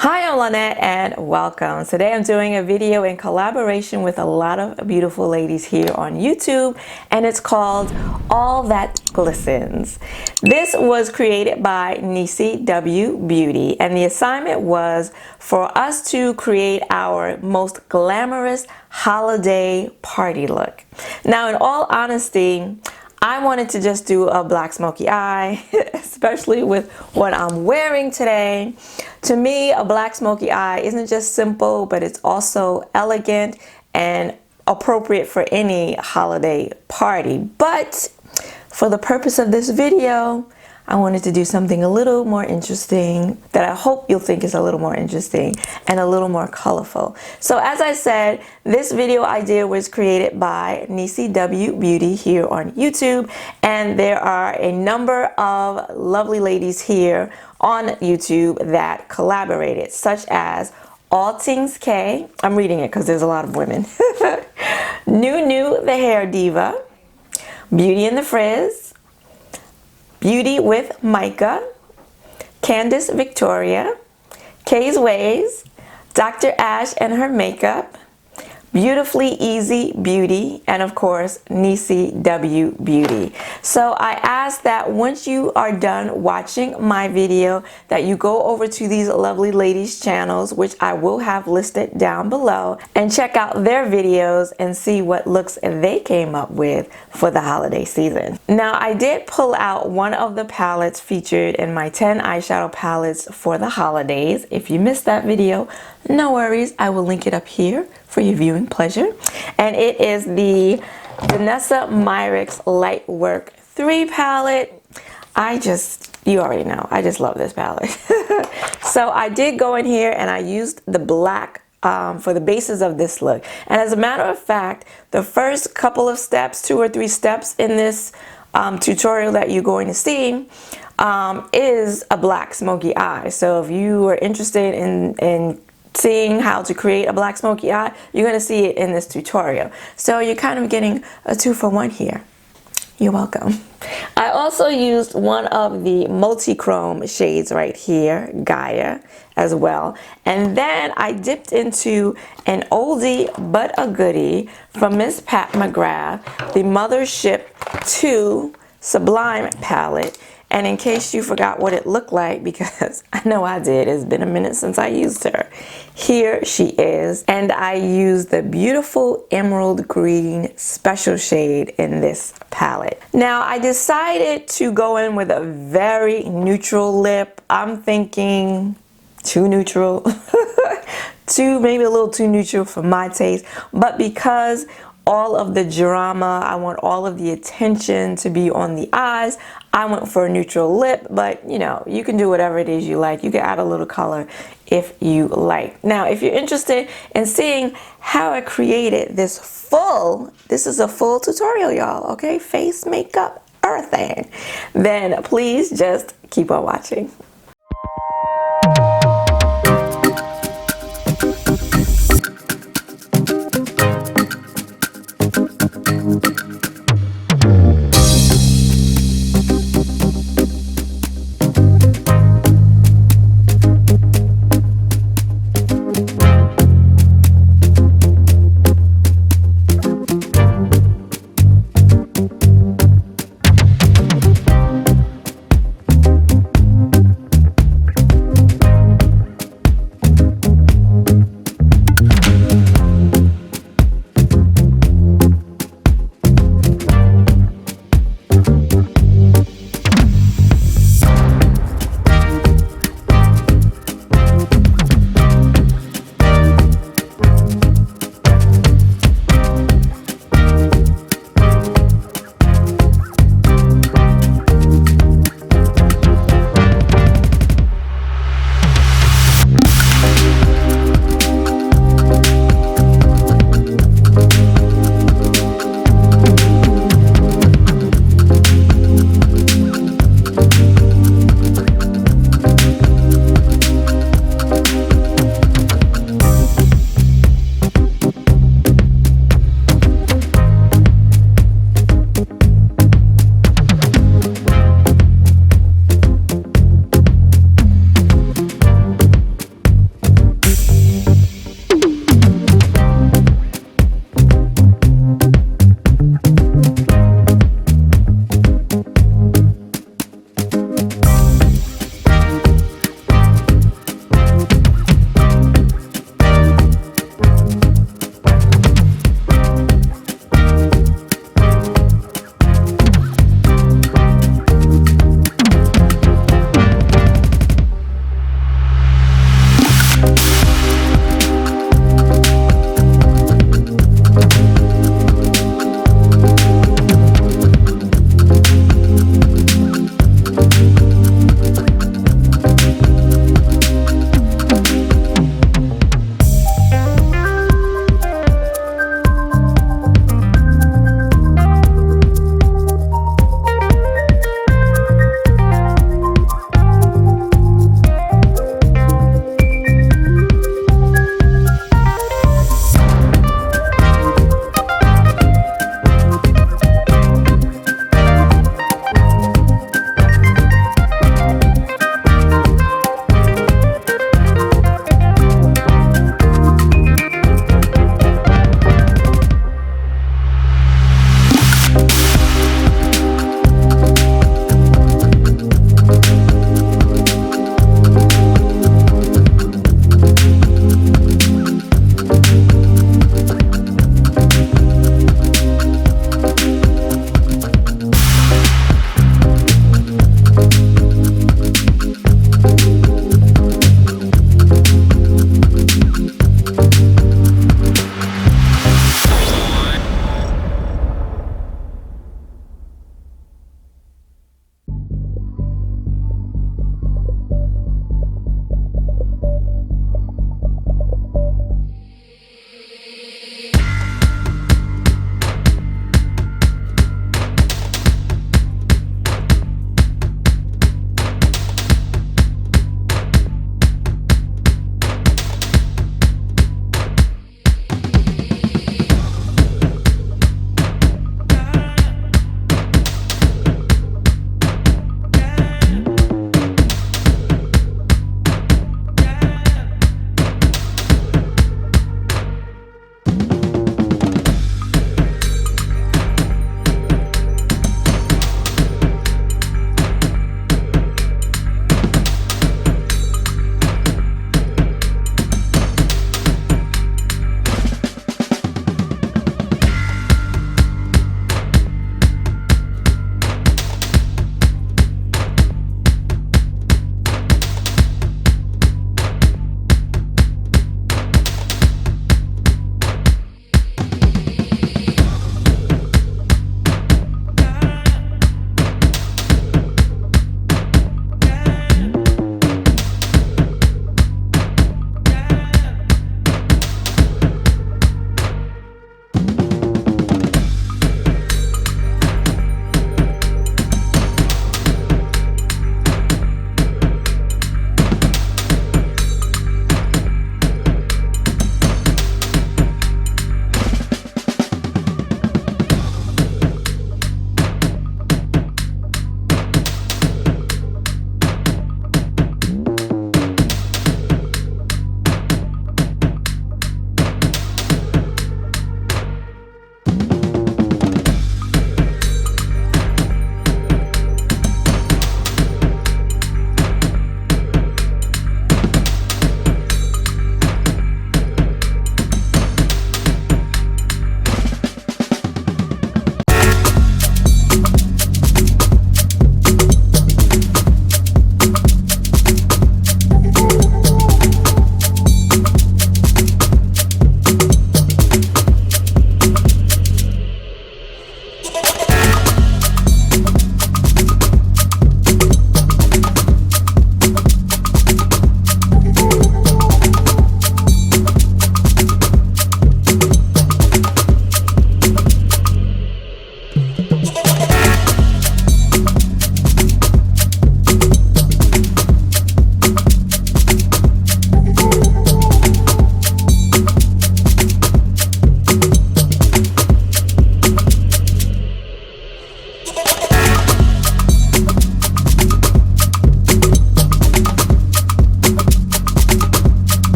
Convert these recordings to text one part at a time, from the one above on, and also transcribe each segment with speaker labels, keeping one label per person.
Speaker 1: Hi, I'm Lynette and welcome. Today I'm doing a video in collaboration with a lot of beautiful ladies here on YouTube, and it's called All That Glistens. This was created by Niecy Beauty, and the assignment was for us to create our most glamorous holiday party look. Now, in all honesty, I wanted to just do a black smoky eye, especially with what I'm wearing today. To me, a black smoky eye isn't just simple, but it's also elegant and appropriate for any holiday party. But for the purpose of this video, I wanted to do something a little more interesting that I hope you'll think is a little more interesting and a little more colorful. So as I said, this video idea was created by Niecy Beauty here on YouTube, and there are a number of lovely ladies here on YouTube that collaborated, such as Tingz Kay. I'm reading it because there's a lot of women. NueNew the Hair Diva, Beauty and the Frizz, Beauty with Mika, Candice Victoria, Kay's Ways, Dr. Ash and her makeup, BeautifullyEZBeauty, and of course Niecy Beauty. So I ask that once you are done watching my video that you go over to these lovely ladies' channels, which I will have listed down below, and check out their videos and see what looks they came up with for the holiday season. Now, I did pull out one of the palettes featured in my 10 eyeshadow palettes for the holidays. If you missed that video, no worries, I will link it up here for your viewing pleasure. And it is the Vanessa Myricks Lightwork 3 palette. You already know, I just love this palette. So I did go in here and I used the black for the basis of this look. And as a matter of fact, the first couple of steps, 2 or 3 steps in this tutorial that you're going to see is a black smoky eye. So if you are interested in seeing how to create a black smoky eye, you're going to see it in this tutorial. So you're kind of getting a 2-for-1 here. You're welcome. I also used one of the multi-chrome shades right here, Gaia, as well. And then I dipped into an oldie but a goodie from Miss Pat McGrath, the Mothership 2 Sublime palette. And in case you forgot what it looked like, because I know I did, it's been a minute since I used her, here she is. And I used the beautiful emerald green special shade in this palette. Now, I decided to go in with a very neutral lip. I'm thinking too neutral, maybe a little too neutral for my taste. But because all of the drama, I want all of the attention to be on the eyes, I went for a neutral lip. But you know, you can do whatever it is you like. You can add a little color if you like. Now, if you're interested in seeing how I created this is a full tutorial, y'all, okay? Face, makeup, everything. Then please just keep on watching.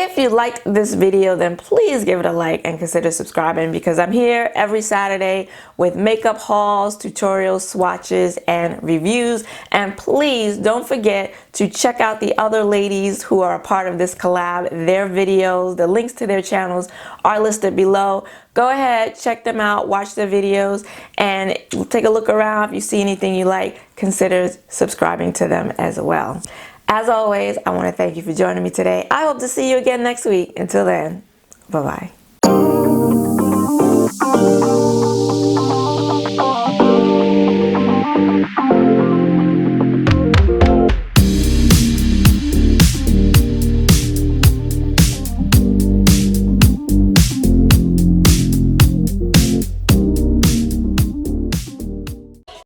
Speaker 1: If you liked this video, then please give it a like and consider subscribing, because I'm here every Saturday with makeup hauls, tutorials, swatches, and reviews. And please don't forget to check out the other ladies who are a part of this collab. Their videos, the links to their channels are listed below. Go ahead, check them out, watch their videos, and take a look around. If you see anything you like, consider subscribing to them as well. As always, I want to thank you for joining me today. I hope to see you again next week. Until then, bye-bye.